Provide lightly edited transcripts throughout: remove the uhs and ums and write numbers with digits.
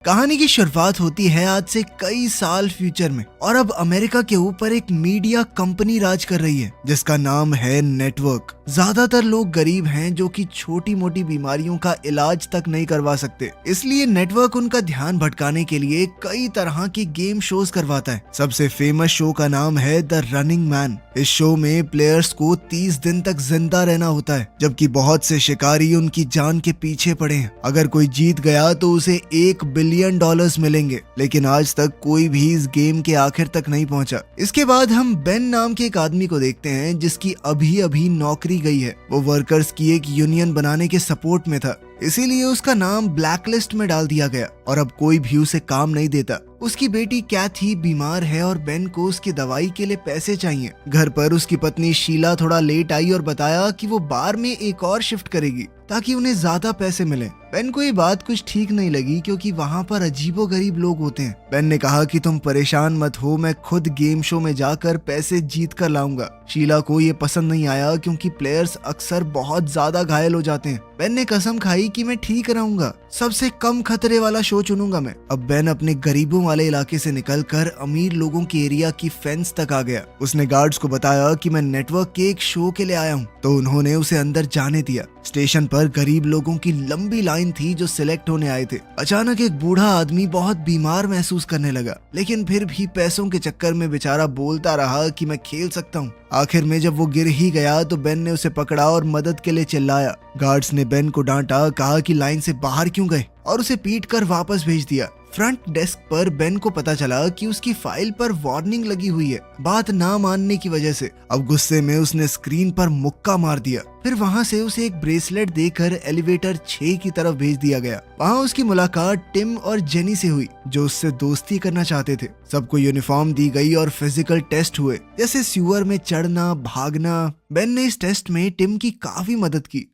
कहानी की शुरुआत होती है आज से कई साल फ्यूचर में और अब अमेरिका के ऊपर एक मीडिया कंपनी राज कर रही है जिसका नाम है नेटवर्क। ज्यादातर लोग गरीब हैं जो कि छोटी मोटी बीमारियों का इलाज तक नहीं करवा सकते, इसलिए नेटवर्क उनका ध्यान भटकाने के लिए कई तरह के गेम शोज करवाता है। सबसे फेमस शो का नाम है द रनिंग मैन। इस शो में प्लेयर्स को 30 दिन तक जिंदा रहना होता है, जबकि बहुत से शिकारी उनकी जान के पीछे पड़े हैं। अगर कोई जीत गया तो उसे $1 बिलियन मिलेंगे, लेकिन आज तक कोई भी इस गेम के आखिर तक नहीं पहुंचा। इसके बाद हम बेन नाम के एक आदमी को देखते हैं जिसकी अभी अभी नौकरी गई है। वो वर्कर्स की एक यूनियन बनाने के सपोर्ट में था, इसीलिए उसका नाम ब्लैकलिस्ट में डाल दिया गया और अब कोई भी उसे काम नहीं देता। उसकी बेटी कैथी बीमार है और बेन को उसकी दवाई के लिए पैसे चाहिए। घर पर उसकी पत्नी शीला थोड़ा लेट आई और बताया कि वो बार में एक और शिफ्ट करेगी ताकि उन्हें ज्यादा पैसे मिले। बेन को ये बात कुछ ठीक नहीं लगी क्योंकि वहाँ पर अजीबोगरीब लोग होते हैं। बेन ने कहा कि तुम परेशान मत हो, मैं खुद गेम शो में जाकर पैसे जीत कर लाऊंगा। शीला को ये पसंद नहीं आया क्योंकि प्लेयर्स अक्सर बहुत ज्यादा घायल हो जाते हैं। बेन ने कसम खाई कि मैं ठीक रहूंगा, सबसे कम खतरे वाला शो चुनूंगा मैं। अब बेन अपने गरीबों वाले इलाके से निकलकर अमीर लोगों के एरिया की फेंस तक आ गया। उसने गार्ड्स को बताया कि मैं नेटवर्क के एक शो के लिए आया हूँ, तो उन्होंने उसे अंदर जाने दिया। स्टेशन पर गरीब लोगों की लंबी लाइन थी जो सिलेक्ट होने आए थे। अचानक एक बूढ़ा आदमी बहुत बीमार महसूस करने लगा, लेकिन फिर भी पैसों के चक्कर में बेचारा बोलता रहा कि मैं खेल सकता हूँ। आखिर में जब वो गिर ही गया तो बेन ने उसे पकड़ा और मदद के लिए चिल्लाया। गार्ड्स ने बेन को डांटा, कहा कि लाइन से बाहर क्यों गए, और उसे पीट कर वापस भेज दिया। फ्रंट डेस्क पर बेन को पता चला कि उसकी फाइल पर वार्निंग लगी हुई है बात ना मानने की वजह से। अब गुस्से में उसने स्क्रीन पर मुक्का मार दिया। फिर वहाँ से उसे एक ब्रेसलेट देकर एलिवेटर 6 की तरफ भेज दिया गया। वहाँ उसकी मुलाकात टिम और जेनी से हुई जो उससे दोस्ती करना चाहते थे। सबको यूनिफॉर्म दी गई और फिजिकल टेस्ट हुए, जैसे सीवर में चढ़ना, भागना। बेन ने इस टेस्ट में टिम की काफी मदद की।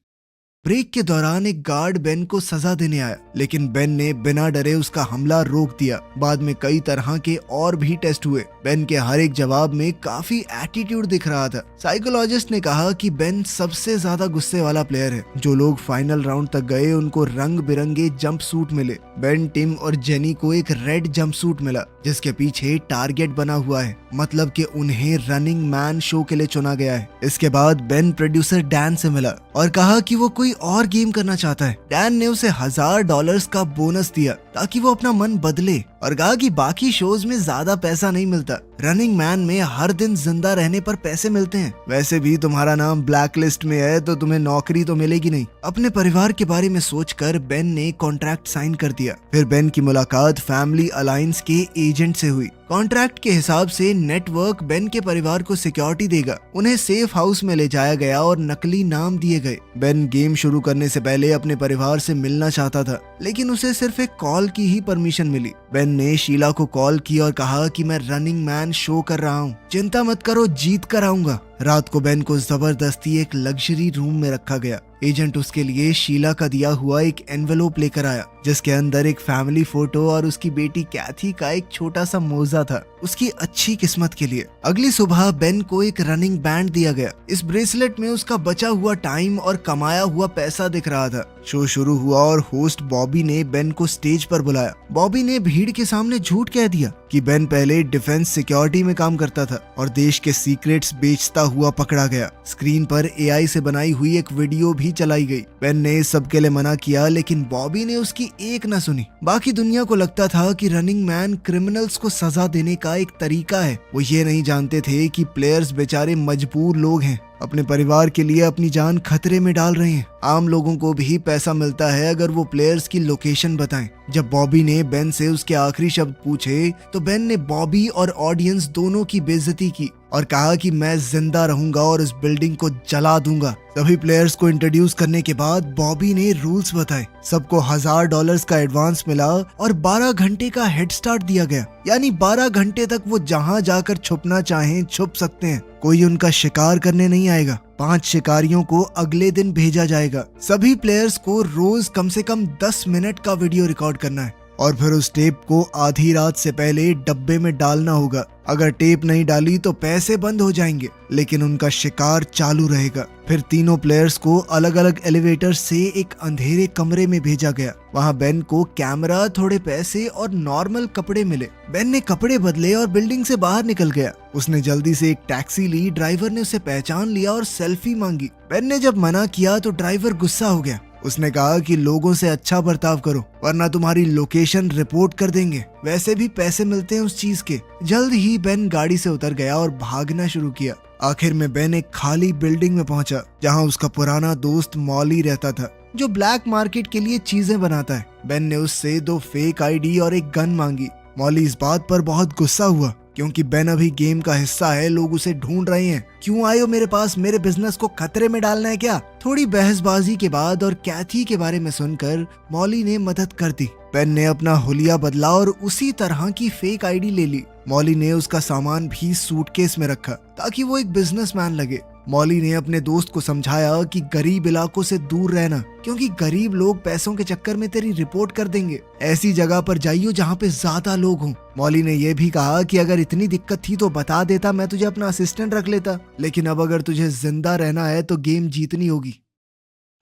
ब्रेक के दौरान एक गार्ड बेन को सजा देने आया, लेकिन बेन ने बिना डरे उसका हमला रोक दिया। बाद में कई तरह के और भी टेस्ट हुए। बेन के हर एक जवाब में काफी एटीट्यूड दिख रहा था। साइकोलॉजिस्ट ने कहा कि बेन सबसे ज्यादा गुस्से वाला प्लेयर है। जो लोग फाइनल राउंड तक गए उनको रंग बिरंगे जंप सूट मिले। बेन, टिम और जेनी को एक रेड जंप सूट मिला जिसके पीछे टारगेट बना हुआ है, मतलब कि उन्हें रनिंग मैन शो के लिए चुना गया है। इसके बाद बेन प्रोड्यूसर डैन से मिला और कहा कि वो कोई और गेम करना चाहता है। डैन ने उसे $1000 का बोनस दिया ताकि वो अपना मन बदले और कहा कि बाकी शोज में ज्यादा पैसा नहीं मिलता, रनिंग मैन में हर दिन जिंदा रहने पर पैसे मिलते हैं। वैसे भी तुम्हारा नाम ब्लैक लिस्ट में है तो तुम्हें नौकरी तो मिलेगी नहीं। अपने परिवार के बारे में सोचकर बेन ने कॉन्ट्रैक्ट साइन कर दिया। फिर बेन की मुलाकात फैमिली अलायंस के एजेंट से हुई। कॉन्ट्रैक्ट के हिसाब से नेटवर्क बेन के परिवार को सिक्योरिटी देगा। उन्हें सेफ हाउस में ले जाया गया और नकली नाम दिए गए। बेन गेम शुरू करने से पहले अपने परिवार से मिलना चाहता था, लेकिन उसे सिर्फ एक कॉल की ही परमिशन मिली। बेन ने शीला को कॉल की और कहा कि मैं रनिंग मैन शो कर रहा हूँ, चिंता मत करो, जीत कर आऊंगा। रात को बेन को जबरदस्ती एक लग्जरी रूम में रखा गया। एजेंट उसके लिए शीला का दिया हुआ एक एनवेलोप लेकर आया जिसके अंदर एक फैमिली फोटो और उसकी बेटी कैथी का एक छोटा सा मोजा था, उसकी अच्छी किस्मत के लिए। अगली सुबह बेन को एक रनिंग बैंड दिया गया। इस ब्रेसलेट में उसका बचा हुआ टाइम और कमाया हुआ पैसा दिख रहा था। शो शुरू हुआ और होस्ट बॉबी ने बेन को स्टेज पर बुलाया। बॉबी ने भीड़ के सामने झूठ कह दिया कि बेन पहले डिफेंस सिक्योरिटी में काम करता था और देश के सीक्रेट्स बेचता हुआ पकड़ा गया। स्क्रीन पर एआई से बनाई हुई एक वीडियो भी चलाई गई। बेन ने इस सब के लिए मना किया, लेकिन बॉबी ने उसकी एक न सुनी। बाकी दुनिया को लगता था कि रनिंग मैन क्रिमिनल्स को सजा देने का एक तरीका है। वो ये नहीं जानते थे कि प्लेयर्स बेचारे मजबूर लोग हैं, अपने परिवार के लिए अपनी जान खतरे में डाल रहे हैं। आम लोगों को भी पैसा मिलता है अगर वो प्लेयर्स की लोकेशन बताएं। जब बॉबी ने बेन से उसके आखिरी शब्द पूछे तो बेन ने बॉबी और ऑडियंस दोनों की बेइज्जती की और कहा कि मैं जिंदा रहूंगा और इस बिल्डिंग को जला दूंगा। सभी प्लेयर्स को इंट्रोड्यूस करने के बाद बॉबी ने रूल्स बताए। सबको $1000 का एडवांस मिला और 12 घंटे का हेड स्टार्ट दिया गया, यानी 12 घंटे तक वो जहां जाकर छुपना चाहें छुप सकते हैं। कोई उनका शिकार करने नहीं आएगा। 5 शिकारियों को अगले दिन भेजा जाएगा। सभी प्लेयर्स को रोज कम से कम 10 मिनट का वीडियो रिकॉर्ड करना है और फिर उस टेप को आधी रात से पहले डब्बे में डालना होगा। अगर टेप नहीं डाली तो पैसे बंद हो जाएंगे, लेकिन उनका शिकार चालू रहेगा। फिर तीनों प्लेयर्स को अलग अलग एलिवेटर से एक अंधेरे कमरे में भेजा गया। वहाँ बेन को कैमरा, थोड़े पैसे और नॉर्मल कपड़े मिले। बेन ने कपड़े बदले और बिल्डिंग से बाहर निकल गया। उसने जल्दी से एक टैक्सी ली। ड्राइवर ने उसे पहचान लिया और सेल्फी मांगी। बेन ने जब मना किया तो ड्राइवर गुस्सा हो गया। उसने कहा कि लोगों से अच्छा बर्ताव करो वरना तुम्हारी लोकेशन रिपोर्ट कर देंगे। वैसे भी पैसे मिलते हैं उस चीज के। जल्द ही बेन गाड़ी से उतर गया और भागना शुरू किया। आखिर में बेन एक खाली बिल्डिंग में पहुंचा जहां उसका पुराना दोस्त मॉली रहता था, जो ब्लैक मार्केट के लिए चीजें बनाता है। बेन ने उससे 2 फेक आईडी और एक गन मांगी। मॉली इस बात पर बहुत गुस्सा हुआ क्योंकि बेन अभी गेम का हिस्सा है, लोग उसे ढूंढ रहे हैं। क्यों आए हो मेरे पास? मेरे बिजनेस को खतरे में डालना है क्या? थोड़ी बहसबाजी के बाद और कैथी के बारे में सुनकर मॉली ने मदद कर दी। बेन ने अपना हुलिया बदला और उसी तरह की फेक आईडी ले ली। मॉली ने उसका सामान भी सूटकेस में रखा ताकि वो एक बिजनेसमैन लगे। मॉली ने अपने दोस्त को समझाया कि गरीब इलाकों से दूर रहना, क्योंकि गरीब लोग पैसों के चक्कर में तेरी रिपोर्ट कर देंगे। ऐसी जगह पर जाइयो जहाँ पे ज्यादा लोग हों। मॉली ने यह भी कहा कि अगर इतनी दिक्कत थी तो बता देता, मैं तुझे अपना असिस्टेंट रख लेता, लेकिन अब अगर तुझे जिंदा रहना है तो गेम जीतनी होगी।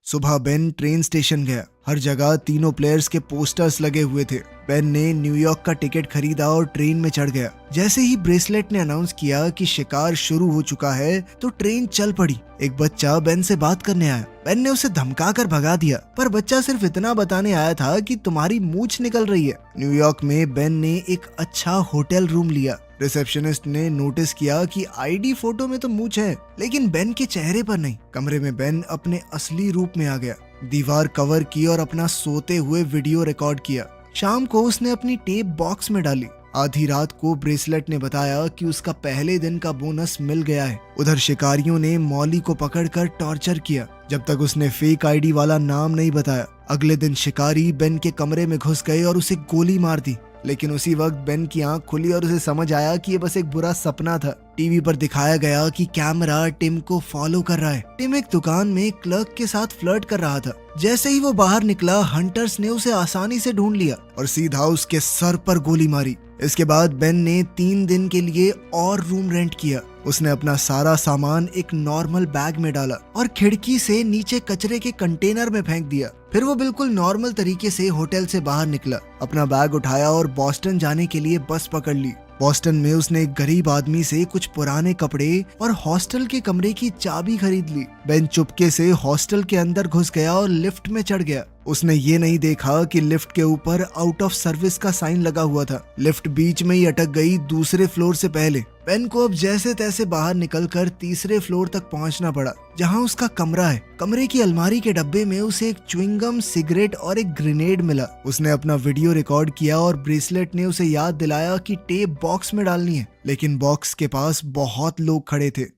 सुबह बेन ट्रेन स्टेशन गया। हर जगह तीनों प्लेयर्स के पोस्टर्स लगे हुए थे। बेन ने न्यूयॉर्क का टिकट खरीदा और ट्रेन में चढ़ गया। जैसे ही ब्रेसलेट ने अनाउंस किया कि शिकार शुरू हो चुका है तो ट्रेन चल पड़ी। एक बच्चा बेन से बात करने आया। बेन ने उसे धमकाकर भगा दिया, पर बच्चा सिर्फ इतना बताने आया था कि तुम्हारी मूंछ निकल रही है। न्यूयॉर्क में बेन ने एक अच्छा होटल रूम लिया। रिसेप्शनिस्ट ने नोटिस किया कि आईडी फोटो में तो मूंछ है, लेकिन बेन के चेहरे पर नहीं। कमरे में बेन अपने असली रूप में आ गया। दीवार कवर की और अपना सोते हुए वीडियो रिकॉर्ड किया। शाम को उसने अपनी टेप बॉक्स में डाली। आधी रात को ब्रेसलेट ने बताया कि उसका पहले दिन का बोनस मिल गया है। उधर शिकारियों ने मॉली को पकड़कर टॉर्चर किया जब तक उसने फेक आईडी वाला नाम नहीं बताया। अगले दिन शिकारी बेन के कमरे में घुस गए और उसे गोली मार दी, लेकिन उसी वक्त बेन की आंख खुली और उसे समझ आया कि ये बस एक बुरा सपना था। टीवी पर दिखाया गया कि कैमरा टिम को फॉलो कर रहा है। टिम एक दुकान में क्लर्क के साथ फ्लर्ट कर रहा था। जैसे ही वो बाहर निकला, हंटर्स ने उसे आसानी से ढूंढ लिया और सीधा उसके सर पर गोली मारी। इसके बाद बेन ने 3 दिन के लिए और रूम रेंट किया। उसने अपना सारा सामान एक नॉर्मल बैग में डाला और खिड़की से नीचे कचरे के कंटेनर में फेंक दिया। फिर वो बिल्कुल नॉर्मल तरीके से होटल से बाहर निकला, अपना बैग उठाया और बॉस्टन जाने के लिए बस पकड़ ली। बॉस्टन में उसने एक गरीब आदमी से कुछ पुराने कपड़े और हॉस्टल के कमरे की चाबी खरीद ली। बेन चुपके से हॉस्टल के अंदर घुस गया और लिफ्ट में चढ़ गया। उसने ये नहीं देखा कि लिफ्ट के ऊपर आउट ऑफ सर्विस का साइन लगा हुआ था। लिफ्ट बीच में ही अटक गई दूसरे फ्लोर से पहले। बेन को अब जैसे तैसे बाहर निकलकर तीसरे फ्लोर तक पहुंचना पड़ा, जहां उसका कमरा है। कमरे की अलमारी के डब्बे में उसे एक च्युइंगम, सिगरेट और एक ग्रेनेड मिला। उसने अपना वीडियो रिकॉर्ड किया और ब्रेसलेट ने उसे याद दिलाया कि टेप बॉक्स में डालनी है, लेकिन बॉक्स के पास बहुत लोग खड़े थे।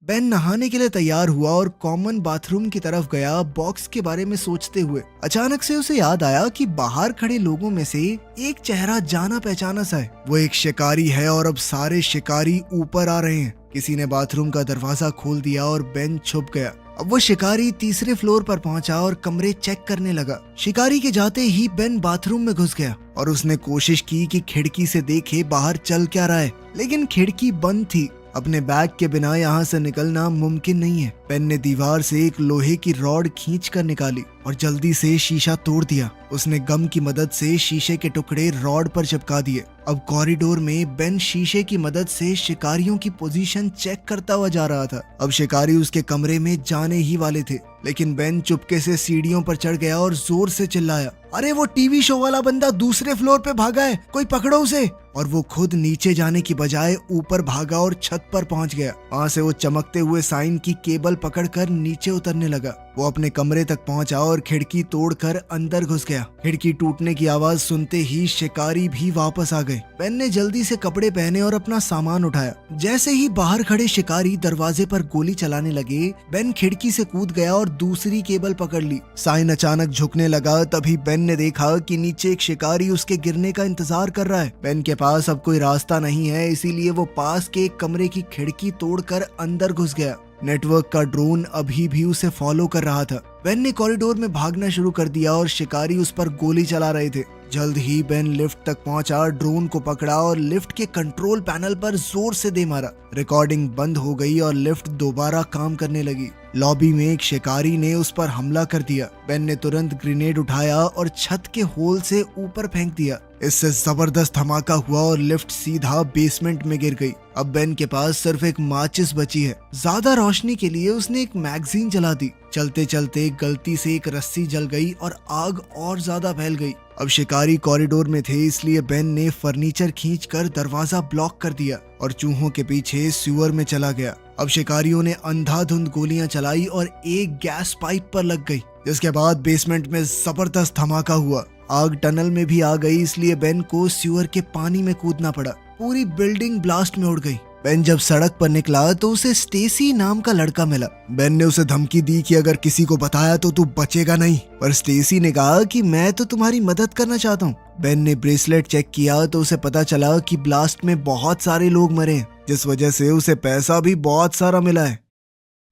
बेन नहाने के लिए तैयार हुआ और कॉमन बाथरूम की तरफ गया। बॉक्स के बारे में सोचते हुए अचानक से उसे याद आया कि बाहर खड़े लोगों में से एक चेहरा जाना पहचाना सा है। वो एक शिकारी है और अब सारे शिकारी ऊपर आ रहे हैं। किसी ने बाथरूम का दरवाजा खोल दिया और बेन छुप गया। अब वो शिकारी तीसरे फ्लोर पर पहुंचा और कमरे चेक करने लगा। शिकारी के जाते ही बेन बाथरूम में घुस गया और उसने कोशिश की कि खिड़की से देखे बाहर चल क्या रहा है, लेकिन खिड़की बंद थी। अपने बैग के बिना यहाँ से निकलना मुमकिन नहीं है। बेन ने दीवार से एक लोहे की रॉड खींचकर निकाली और जल्दी से शीशा तोड़ दिया। उसने गम की मदद से शीशे के टुकड़े रॉड पर चिपका दिए। अब कॉरिडोर में बेन शीशे की मदद से शिकारियों की पोजीशन चेक करता हुआ जा रहा था। अब शिकारी उसके कमरे में जाने ही वाले थे, लेकिन बेन चुपके से सीढ़ियों पर चढ़ गया और जोर से चिल्लाया, अरे वो टीवी शो वाला बंदा दूसरे फ्लोर पे भागा है, कोई पकड़ो उसे। और वो खुद नीचे जाने की बजाय ऊपर भागा और छत पर पहुंच गया। वहां से वो चमकते हुए साइन की केबल पकड़कर नीचे उतरने लगा। वो अपने कमरे तक पहुंचा और खिड़की तोड़कर अंदर घुस गया। खिड़की टूटने की आवाज सुनते ही शिकारी भी वापस आ गए। बेन ने जल्दी से कपड़े पहने और अपना सामान उठाया। जैसे ही बाहर खड़े शिकारी दरवाजे पर गोली चलाने लगे, बेन खिड़की से कूद गया और दूसरी केबल पकड़ ली। साइन अचानक झुकने लगा। तभी बेन ने देखा कि नीचे एक शिकारी उसके गिरने का इंतजार कर रहा है। बेन के पास अब कोई रास्ता नहीं है, इसीलिए वो पास के एक कमरे की खिड़की तोड़कर अंदर घुस गया। नेटवर्क का ड्रोन अभी भी उसे फॉलो कर रहा था। बेन ने कॉरिडोर में भागना शुरू कर दिया और शिकारी उस पर गोली चला रहे थे। जल्द ही बेन लिफ्ट तक पहुंचा, ड्रोन को पकड़ा और लिफ्ट के कंट्रोल पैनल पर जोर से दे मारा। रिकॉर्डिंग बंद हो गई और लिफ्ट दोबारा काम करने लगी। लॉबी में एक शिकारी ने उस पर हमला कर दिया। बेन ने तुरंत ग्रेनेड उठाया और छत के होल से ऊपर फेंक दिया। इससे जबरदस्त धमाका हुआ और लिफ्ट सीधा बेसमेंट में गिर गई। अब बेन के पास सिर्फ एक माचिस बची है। ज्यादा रोशनी के लिए उसने एक मैगजीन जला दी। चलते चलते गलती से एक रस्सी जल गई और आग और ज्यादा फैल गई। अब शिकारी कॉरिडोर में थे, इसलिए बेन ने फर्नीचर खींचकर दरवाजा ब्लॉक कर दिया और चूहों के पीछे सीवर में चला गया। अब शिकारियों ने अंधाधुंध गोलियां चलाई और एक गैस पाइप पर लग गई, जिसके बाद बेसमेंट में जबरदस्त धमाका हुआ। आग टनल में भी आ गई, इसलिए बेन को सीवर के पानी में कूदना पड़ा। पूरी बिल्डिंग ब्लास्ट में उड़ गई। बेन जब सड़क पर निकला तो उसे स्टेसी नाम का लड़का मिला। बेन ने उसे धमकी दी कि अगर किसी को बताया तो तू बचेगा नहीं, पर स्टेसी ने कहा कि मैं तो तुम्हारी मदद करना चाहता हूँ। बेन ने ब्रेसलेट चेक किया तो उसे पता चला कि ब्लास्ट में बहुत सारे लोग मरे हैं, जिस वजह से उसे पैसा भी बहुत सारा मिला है।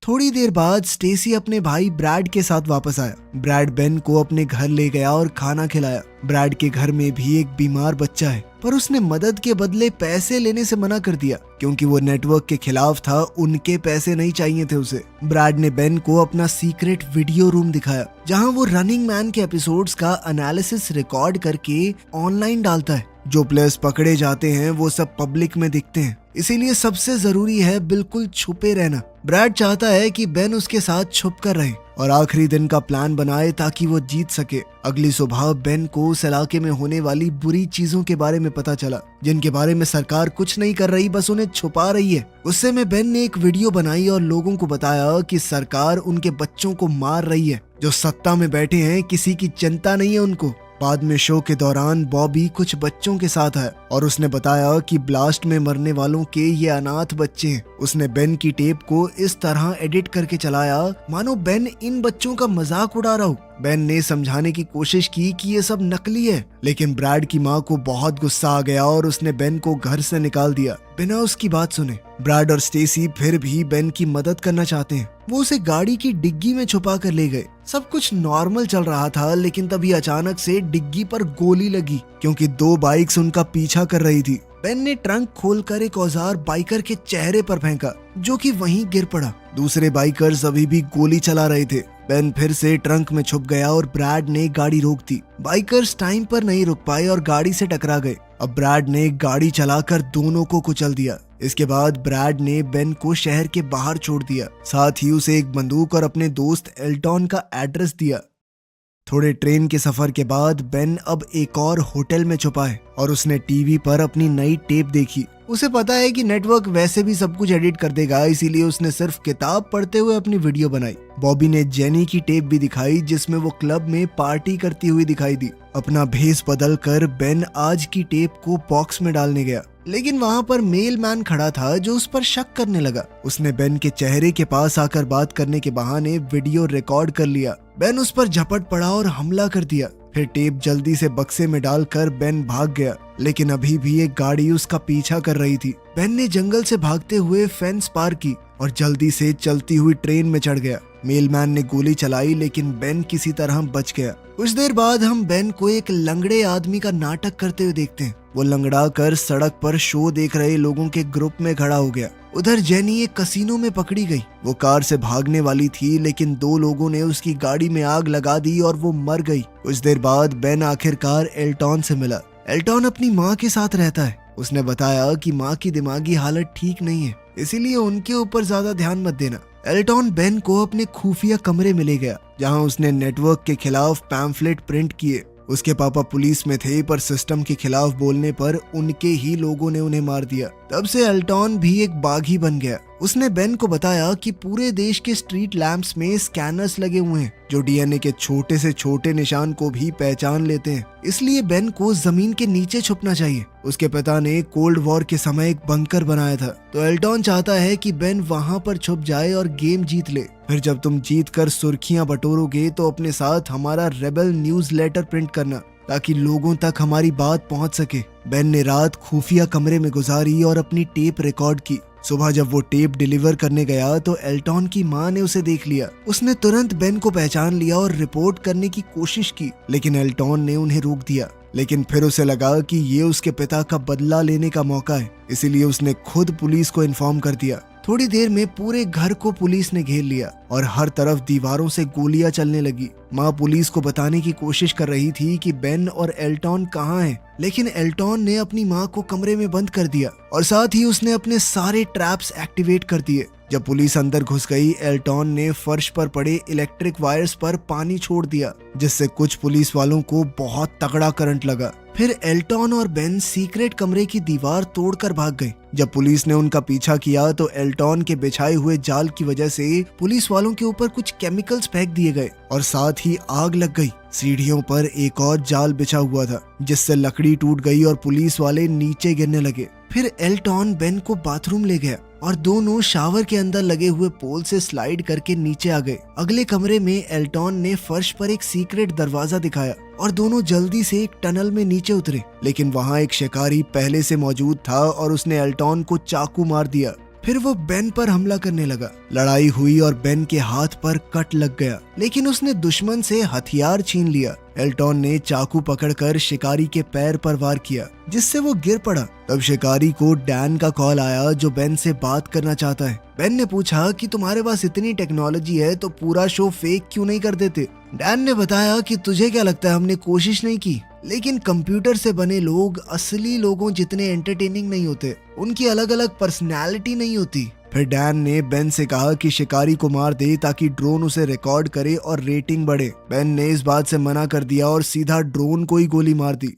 थोड़ी देर बाद स्टेसी अपने भाई ब्रैड के साथ वापस आया। ब्रैड बेन को अपने घर ले गया और खाना खिलाया। ब्रैड के घर में भी एक बीमार बच्चा है, पर उसने मदद के बदले पैसे लेने से मना कर दिया क्योंकि वो नेटवर्क के खिलाफ था। उनके पैसे नहीं चाहिए थे उसे। ब्रैड ने बेन को अपना सीक्रेट वीडियो रूम दिखाया, जहां वो रनिंग मैन के एपिसोड्स का एनालिसिस रिकॉर्ड करके ऑनलाइन डालता है। जो प्लेयर्स पकड़े जाते हैं वो सब पब्लिक में दिखते हैं, इसीलिए सबसे जरूरी है बिल्कुल छुपे रहना। ब्रैड चाहता है कि बेन उसके साथ छुप कर रहे और आखिरी दिन का प्लान बनाए ताकि वो जीत सके। अगली सुबह बेन को उस इलाके में होने वाली बुरी चीजों के बारे में पता चला, जिनके बारे में सरकार कुछ नहीं कर रही, बस उन्हें छुपा रही है। गुस्से में बेन ने एक वीडियो बनाई और लोगों को बताया कि सरकार उनके बच्चों को मार रही है। जो सत्ता में बैठे हैं किसी की चिंता नहीं है उनको। बाद में शो के दौरान बॉबी कुछ बच्चों के साथ है और उसने बताया कि ब्लास्ट में मरने वालों के ये अनाथ बच्चे हैं। उसने बेन की टेप को इस तरह एडिट करके चलाया मानो बेन इन बच्चों का मजाक उड़ा रहा हो। बेन ने समझाने की कोशिश की कि ये सब नकली है, लेकिन ब्रैड की माँ को बहुत गुस्सा आ गया और उसने बेन को घर से निकाल दिया बिना उसकी बात सुने। ब्रैड और स्टेसी फिर भी बेन की मदद करना चाहते हैं। वो उसे गाड़ी की डिग्गी में छुपा कर ले गए। सब कुछ नॉर्मल चल रहा था, लेकिन तभी अचानक से डिग्गी पर गोली लगी क्योंकि 2 बाइक्स उनका पीछा कर रही थी। बेन ने ट्रंक खोलकर एक औजार बाइकर के चेहरे पर फेंका, जो कि वहीं गिर पड़ा। दूसरे बाइकर्स अभी भी गोली चला रहे थे। बेन फिर से ट्रंक में छुप गया और ब्रैड ने गाड़ी रोक दी। बाइकर्स टाइम पर नहीं रुक पाए और गाड़ी से टकरा गए। अब ब्रैड ने गाड़ी चलाकर दोनों को कुचल दिया। इसके बाद ब्रैड ने बेन को शहर के बाहर छोड़ दिया, साथ ही उसे एक बंदूक और अपने दोस्त एल्टॉन का एड्रेस दिया। थोड़े ट्रेन के सफर के बाद बेन अब एक और होटल में छुपा है और उसने टीवी पर अपनी नई टेप देखी। उसे पता है कि नेटवर्क वैसे भी सब कुछ एडिट कर देगा, इसीलिए उसने सिर्फ किताब पढ़ते हुए अपनी वीडियो बनाई। बॉबी ने जेनी की टेप भी दिखाई, जिसमें वो क्लब में पार्टी करती हुई दिखाई दी। अपना भेस बदल कर बेन आज की टेप को बॉक्स में डालने गया, लेकिन वहाँ पर मेल मैन खड़ा था जो उस पर शक करने लगा। उसने बेन के चेहरे के पास आकर बात करने के बहाने वीडियो रिकॉर्ड कर लिया। बेन उस पर झपट पड़ा और हमला कर दिया। फिर टेप जल्दी से बक्से में डालकर बेन भाग गया, लेकिन अभी भी एक गाड़ी उसका पीछा कर रही थी। बेन ने जंगल से भागते हुए फेंस पार की और जल्दी से चलती हुई ट्रेन में चढ़ गया। मेलमैन ने गोली चलाई, लेकिन बेन किसी तरह बच गया। कुछ देर बाद हम बेन को एक लंगड़े आदमी का नाटक करते हुए देखते हैं। वो लंगड़ा कर सड़क पर शो देख रहे लोगों के ग्रुप में खड़ा हो गया। उधर जेनी एक कसीनो में पकड़ी गई। वो कार से भागने वाली थी, लेकिन 2 लोगों ने उसकी गाड़ी में आग लगा दी और वो मर गई। कुछ देर बाद बेन आखिरकार एल्टॉन से मिला। एल्टॉन अपनी माँ के साथ रहता है। उसने बताया कि माँ की दिमागी हालत ठीक नहीं है, इसीलिए उनके ऊपर ज्यादा ध्यान मत देना। एल्टॉन बेन को अपने खुफिया कमरे में ले गया, जहाँ उसने नेटवर्क के खिलाफ पैम्फलेट प्रिंट किए। उसके पापा पुलिस में थे, पर सिस्टम के खिलाफ बोलने पर उनके ही लोगों ने उन्हें मार दिया। तब से एल्टॉन भी एक बागी बन गया। उसने बेन को बताया कि पूरे देश के स्ट्रीट लैंप्स में स्कैनर्स लगे हुए हैं जो डीएनए के छोटे से छोटे निशान को भी पहचान लेते हैं, इसलिए बेन को जमीन के नीचे छुपना चाहिए। उसके पिता ने कोल्ड वॉर के समय एक बंकर बनाया था, तो एल्टॉन चाहता है कि बेन वहां पर छुप जाए और गेम जीत ले। फिर जब तुम जीत कर सुर्खियां बटोरोगे तो अपने साथ हमारा रेबल न्यूज लेटर प्रिंट करना, ताकि लोगों तक हमारी बात पहुंच सके। बेन ने रात खुफिया कमरे में गुजारी और अपनी टेप रिकॉर्ड की। सुबह जब वो टेप डिलीवर करने गया तो एल्टॉन की माँ ने उसे देख लिया। उसने तुरंत बेन को पहचान लिया और रिपोर्ट करने की कोशिश की, लेकिन एल्टॉन ने उन्हें रोक दिया। लेकिन फिर उसे लगा कि ये उसके पिता का बदला लेने का मौका है, इसीलिए उसने खुद पुलिस को इन्फॉर्म कर दिया। थोड़ी देर में पूरे घर को पुलिस ने घेर लिया और हर तरफ दीवारों से गोलियां चलने लगी। माँ पुलिस को बताने की कोशिश कर रही थी कि बेन और एल्टॉन कहाँ हैं, लेकिन एल्टॉन ने अपनी माँ को कमरे में बंद कर दिया और साथ ही उसने अपने सारे ट्रैप्स एक्टिवेट कर दिए। जब पुलिस अंदर घुस गई, एल्टॉन ने फर्श पर पड़े इलेक्ट्रिक वायर्स पर पानी छोड़ दिया, जिससे कुछ पुलिस वालों को बहुत तगड़ा करंट लगा। फिर एल्टॉन और बेन सीक्रेट कमरे की दीवार तोड़कर भाग गए। जब पुलिस ने उनका पीछा किया तो एल्टॉन के बिछाए हुए जाल की वजह से पुलिस वालों के ऊपर कुछ केमिकल्स फेंक दिए गए और साथ ही आग लग गई। सीढ़ियों पर एक और जाल बिछा हुआ था, जिससे लकड़ी टूट गई और पुलिस वाले नीचे गिरने लगे। फिर एल्टॉन बेन को बाथरूम ले गया और दोनों शावर के अंदर लगे हुए पोल से स्लाइड करके नीचे आ गए। अगले कमरे में एल्टॉन ने फर्श पर एक सीक्रेट दरवाजा दिखाया और दोनों जल्दी से एक टनल में नीचे उतरे, लेकिन वहाँ एक शिकारी पहले से मौजूद था और उसने एल्टॉन को चाकू मार दिया। फिर वो बेन पर हमला करने लगा। लड़ाई हुई और बेन के हाथ पर कट लग गया, लेकिन उसने दुश्मन से हथियार छीन लिया। एल्टॉन ने चाकू पकड़कर शिकारी के पैर पर वार किया, जिससे वो गिर पड़ा। तब शिकारी को डैन का कॉल आया, जो बेन से बात करना चाहता है। बेन ने पूछा कि तुम्हारे पास इतनी टेक्नोलॉजी है तो पूरा शो फेक क्यों नहीं कर देते। डैन ने बताया कि तुझे क्या लगता है, हमने कोशिश नहीं की, लेकिन कंप्यूटर से बने लोग असली लोगों जितने एंटरटेनिंग नहीं होते, उनकी अलग अलग पर्सनैलिटी नहीं होती। फिर डैन ने बेन से कहा कि शिकारी को मार दे ताकि ड्रोन उसे रिकॉर्ड करे और रेटिंग बढ़े। बेन ने इस बात से मना कर दिया और सीधा ड्रोन को ही गोली मार दी।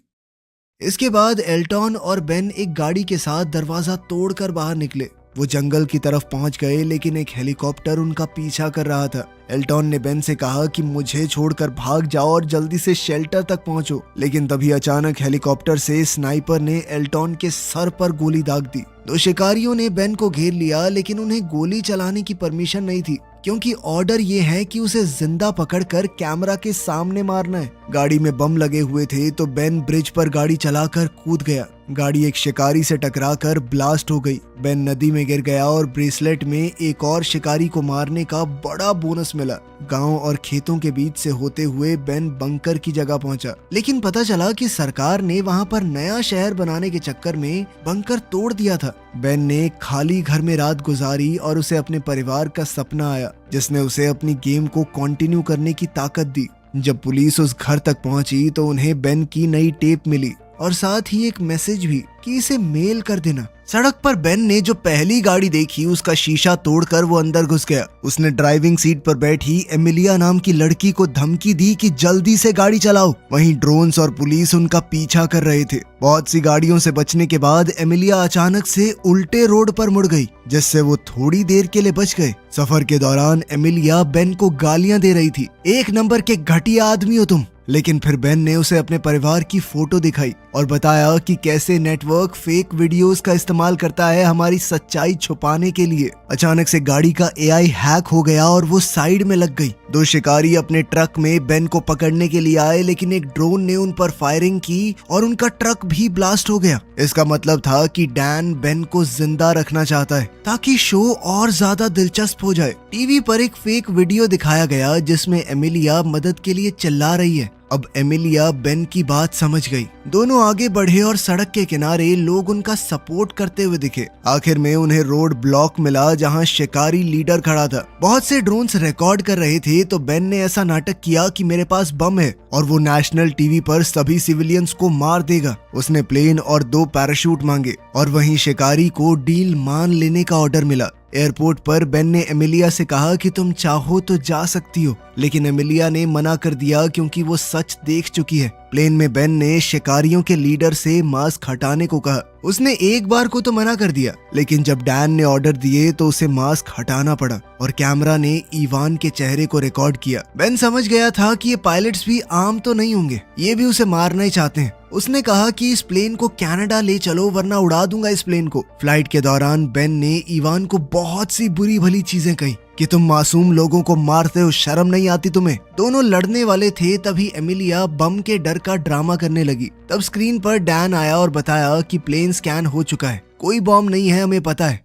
इसके बाद एल्टॉन और बेन एक गाड़ी के साथ दरवाजा तोड़कर बाहर निकले। वो जंगल की तरफ पहुंच गए, लेकिन एक हेलीकॉप्टर उनका पीछा कर रहा था। एल्टॉन ने बेन से कहा कि मुझे छोड़कर भाग जाओ और जल्दी से शेल्टर तक पहुंचो, लेकिन तभी अचानक हेलीकॉप्टर से स्नाइपर ने एल्टॉन के सर पर गोली दाग दी। दो शिकारियों ने बेन को घेर लिया, लेकिन उन्हें गोली चलाने की परमिशन नहीं थी, क्योंकि ऑर्डर ये है कि उसे जिंदा पकड़कर कैमरा के सामने मारना है। गाड़ी में बम लगे हुए थे तो बेन ब्रिज पर गाड़ी चलाकर कूद गया। गाड़ी एक शिकारी से टकराकर ब्लास्ट हो गई। बेन नदी में गिर गया और ब्रेसलेट में एक और शिकारी को मारने का बड़ा बोनस मिला। गांव और खेतों के बीच से होते हुए बेन बंकर की जगह पहुंचा, लेकिन पता चला कि सरकार ने वहां पर नया शहर बनाने के चक्कर में बंकर तोड़ दिया था। बेन ने खाली घर में रात गुजारी और उसे अपने परिवार का सपना आया, जिसने उसे अपनी गेम को कंटिन्यू करने की ताकत दी। जब पुलिस उस घर तक पहुंची तो उन्हें बेन की नई टेप मिली और साथ ही एक मैसेज भी कि इसे मेल कर देना। सड़क पर बेन ने जो पहली गाड़ी देखी उसका शीशा तोड़कर वो अंदर घुस गया। उसने ड्राइविंग सीट पर बैठी एमिलिया नाम की लड़की को धमकी दी कि जल्दी से गाड़ी चलाओ। वहीं ड्रोन्स और पुलिस उनका पीछा कर रहे थे। बहुत सी गाड़ियों से बचने के बाद एमिलिया अचानक से उल्टे रोड पर मुड़ गई, जिससे वो थोड़ी देर के लिए बच गए। सफर के दौरान एमिलिया बेन को गालियां दे रही थी, एक नंबर के घटिया आदमी हो तुम। लेकिन फिर बेन ने उसे अपने परिवार की फोटो दिखाई और बताया कि कैसे नेटवर्क फेक वीडियोस का इस्तेमाल करता है हमारी सच्चाई छुपाने के लिए। अचानक से गाड़ी का एआई हैक हो गया और वो साइड में लग गई। दो शिकारी अपने ट्रक में बेन को पकड़ने के लिए आए, लेकिन एक ड्रोन ने उन पर फायरिंग की और उनका ट्रक भी ब्लास्ट हो गया। इसका मतलब था कि डैन बेन को जिंदा रखना चाहता है ताकि शो और ज्यादा दिलचस्प हो जाए। टीवी पर एक फेक वीडियो दिखाया गया जिसमें एमिलिया मदद के लिए चिल्ला रही है। अब एमिलिया बेन की बात समझ गई। दोनों आगे बढ़े और सड़क के किनारे लोग उनका सपोर्ट करते हुए दिखे। आखिर में उन्हें रोड ब्लॉक मिला जहां शिकारी लीडर खड़ा था। बहुत से ड्रोन्स रिकॉर्ड कर रहे थे तो बेन ने ऐसा नाटक किया कि मेरे पास बम है और वो नेशनल टीवी पर सभी सिविलियंस को मार देगा। उसने प्लेन और 2 पैराशूट मांगे और वहीं शिकारी को डील मान लेने का ऑर्डर मिला। एयरपोर्ट पर बेन ने एमिलिया से कहा कि तुम चाहो तो जा सकती हो, लेकिन एमिलिया ने मना कर दिया क्योंकि वो सच देख चुकी है। प्लेन में बेन ने शिकारियों के लीडर से मास्क हटाने को कहा। उसने एक बार को तो मना कर दिया, लेकिन जब डैन ने ऑर्डर दिए तो उसे मास्क हटाना पड़ा और कैमरा ने इवान के चेहरे को रिकॉर्ड किया। बेन समझ गया था कि ये पायलट्स भी आम तो नहीं होंगे, ये भी उसे मारना ही चाहते हैं। उसने कहा कि इस प्लेन को कनाडा ले चलो वरना उड़ा दूंगा इस प्लेन को। फ्लाइट के दौरान बेन ने इवान को बहुत सी बुरी भली चीजें कही कि तुम मासूम लोगों को मारते हो, शर्म नहीं आती तुम्हें। दोनों लड़ने वाले थे तभी एमिलिया बम के डर का ड्रामा करने लगी। तब स्क्रीन पर डैन आया और बताया कि प्लेन स्कैन हो चुका है, कोई बॉम्ब नहीं है, हमें पता है।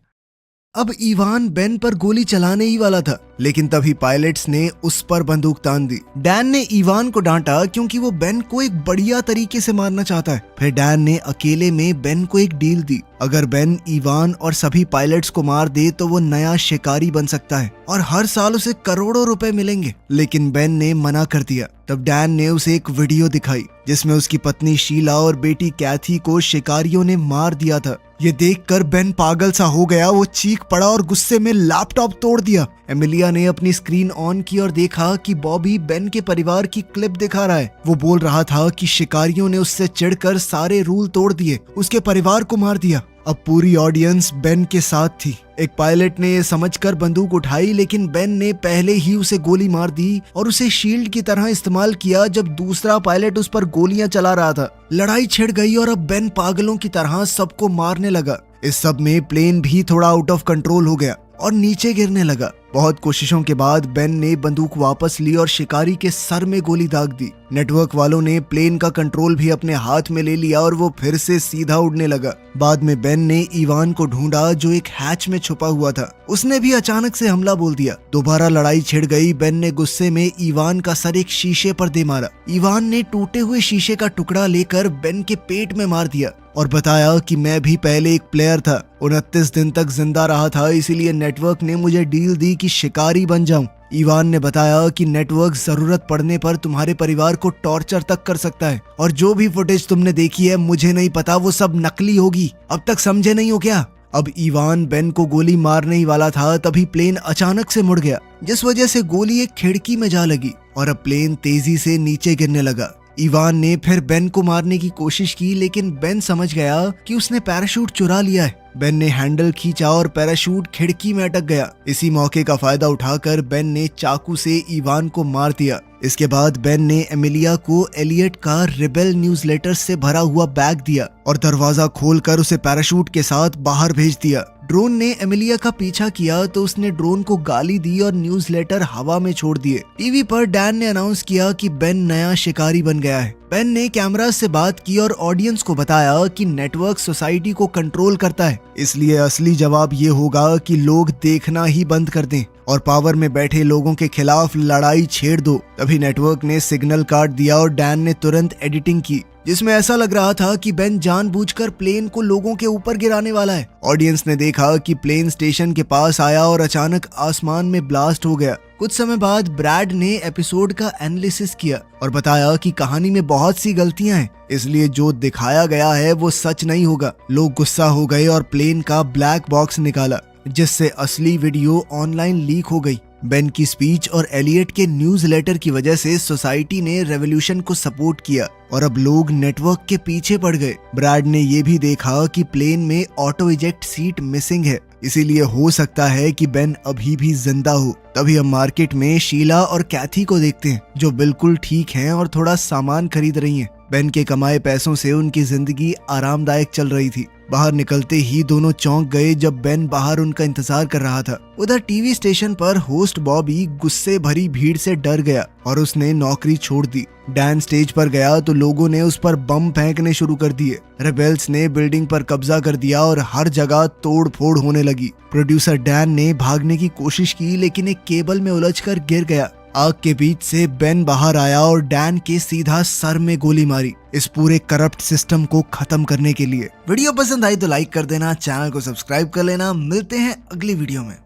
अब इवान बेन पर गोली चलाने ही वाला था लेकिन तभी पायलट्स ने उस पर बंदूक तान दी। डैन ने इवान को डांटा क्योंकि वो बेन को एक बढ़िया तरीके से मारना चाहता है। फिर डैन ने अकेले में बेन को एक डील दी, अगर बेन इवान और सभी पायलट्स को मार दे तो वो नया शिकारी बन सकता है और हर साल उसे करोड़ों रुपए मिलेंगे। लेकिन बेन ने मना कर दिया। तब डैन ने उसे एक वीडियो दिखाई जिसमें उसकी पत्नी शीला और बेटी कैथी को शिकारियों ने मार दिया था। ये देखकर बेन पागल सा हो गया। वो चीख पड़ा और गुस्से में लैपटॉप तोड़ दिया। एमिलिया ने अपनी स्क्रीन ऑन की और देखा कि बॉबी बेन के परिवार की क्लिप दिखा रहा है। वो बोल रहा था कि शिकारियों ने उससे चिढ़कर सारे रूल तोड़ दिए, उसके परिवार को मार दिया। अब पूरी ऑडियंस बेन के साथ थी। एक पायलट ने ये समझकर बंदूक उठाई, लेकिन बेन ने पहले ही उसे गोली मार दी और उसे शील्ड की तरह इस्तेमाल किया जब दूसरा पायलट उस पर गोलियां चला रहा था। लड़ाई छिड़ गई और अब बेन पागलों की तरह सबको मारने लगा। इस सब में प्लेन भी थोड़ा आउट ऑफ कंट्रोल हो गया और नीचे गिरने लगा। बहुत कोशिशों के बाद बेन ने बंदूक वापस ली और शिकारी के सर में गोली दाग दी। नेटवर्क वालों ने प्लेन का कंट्रोल भी अपने हाथ में ले लिया और वो फिर से सीधा उड़ने लगा। बाद में बेन ने इवान को ढूंढा जो एक हैच में छुपा हुआ था। उसने भी अचानक से हमला बोल दिया। दोबारा लड़ाई छिड़ गई। बेन ने गुस्से में इवान का सर एक शीशे पर दे मारा। इवान ने टूटे हुए शीशे का टुकड़ा लेकर बेन के पेट में मार दिया और बताया कि मैं भी पहले एक प्लेयर था, 29 दिन तक जिंदा रहा था, इसीलिए नेटवर्क ने मुझे डील दी कि शिकारी बन जाऊं। इवान ने बताया कि नेटवर्क जरूरत पड़ने पर तुम्हारे परिवार को टॉर्चर तक कर सकता है और जो भी फुटेज तुमने देखी है मुझे नहीं पता, वो सब नकली होगी। अब तक समझे नहीं हो क्या? अब इवान बेन को गोली मारने ही वाला था, तभी प्लेन अचानक से मुड़ गया, जिस वजह से गोली एक खिड़की में जा लगी और अब प्लेन तेजी से नीचे गिरने लगा। इवान ने फिर बेन को मारने की कोशिश की, लेकिन बेन समझ गया कि उसने पैराशूट चुरा लिया है। बेन ने हैंडल खींचा और पैराशूट खिड़की में अटक गया। इसी मौके का फायदा उठाकर बेन ने चाकू से इवान को मार दिया। इसके बाद बेन ने एमिलिया को एलियट का रिबेल न्यूज़लेटर से भरा हुआ बैग दिया और दरवाजा खोलकर उसे पैराशूट के साथ बाहर भेज दिया। ड्रोन ने एमिलिया का पीछा किया तो उसने ड्रोन को गाली दी और न्यूज़लेटर हवा में छोड़ दिए। टीवी पर डैन ने अनाउंस किया कि बेन नया शिकारी बन गया है। बेन ने कैमरा से बात की और ऑडियंस को बताया कि नेटवर्क सोसाइटी को कंट्रोल करता है, इसलिए असली जवाब ये होगा कि लोग देखना ही बंद कर दें और पावर में बैठे लोगों के खिलाफ लड़ाई छेड़ दो। तभी नेटवर्क ने सिग्नल काट दिया और डैन ने तुरंत एडिटिंग की जिसमें ऐसा लग रहा था कि बेन जानबूझकर प्लेन को लोगों के ऊपर गिराने वाला है। ऑडियंस ने देखा कि प्लेन स्टेशन के पास आया और अचानक आसमान में ब्लास्ट हो गया। कुछ समय बाद ब्रैड ने एपिसोड का एनालिसिस किया और बताया कि कहानी में बहुत सी गलतियां हैं, इसलिए जो दिखाया गया है वो सच नहीं होगा। लोग गुस्सा हो गए और प्लेन का ब्लैक बॉक्स निकाला, जिससे असली वीडियो ऑनलाइन लीक हो गई। बेन की स्पीच और एलियट के न्यूज़लेटर की वजह से सोसाइटी ने रेवोल्यूशन को सपोर्ट किया और अब लोग नेटवर्क के पीछे पड़ गए। ब्रैड ने ये भी देखा कि प्लेन में ऑटो इजेक्ट सीट मिसिंग है, इसीलिए हो सकता है कि बेन अभी भी जिंदा हो। तभी हम मार्केट में शीला और कैथी को देखते हैं जो बिल्कुल ठीक हैं और थोड़ा सामान खरीद रही हैं। बेन के कमाए पैसों से उनकी जिंदगी आरामदायक चल रही थी। बाहर निकलते ही दोनों चौंक गए जब बेन बाहर उनका इंतजार कर रहा था। उधर टीवी स्टेशन पर होस्ट बॉबी गुस्से भरी भीड़ से डर गया और उसने नौकरी छोड़ दी। डैन स्टेज पर गया तो लोगों ने उस पर बम फेंकने शुरू कर दिए। रेबेल्स ने बिल्डिंग पर कब्जा कर दिया और हर जगह तोड़ फोड़ होने लगी। प्रोड्यूसर डैन ने भागने की कोशिश की, लेकिन एक केबल में उलझकर गिर गया। आग के बीच से बेन बाहर आया और डैन के सीधा सर में गोली मारी, इस पूरे करप्ट सिस्टम को खत्म करने के लिए। वीडियो पसंद आई तो लाइक कर देना, चैनल को सब्सक्राइब कर लेना। मिलते हैं अगली वीडियो में।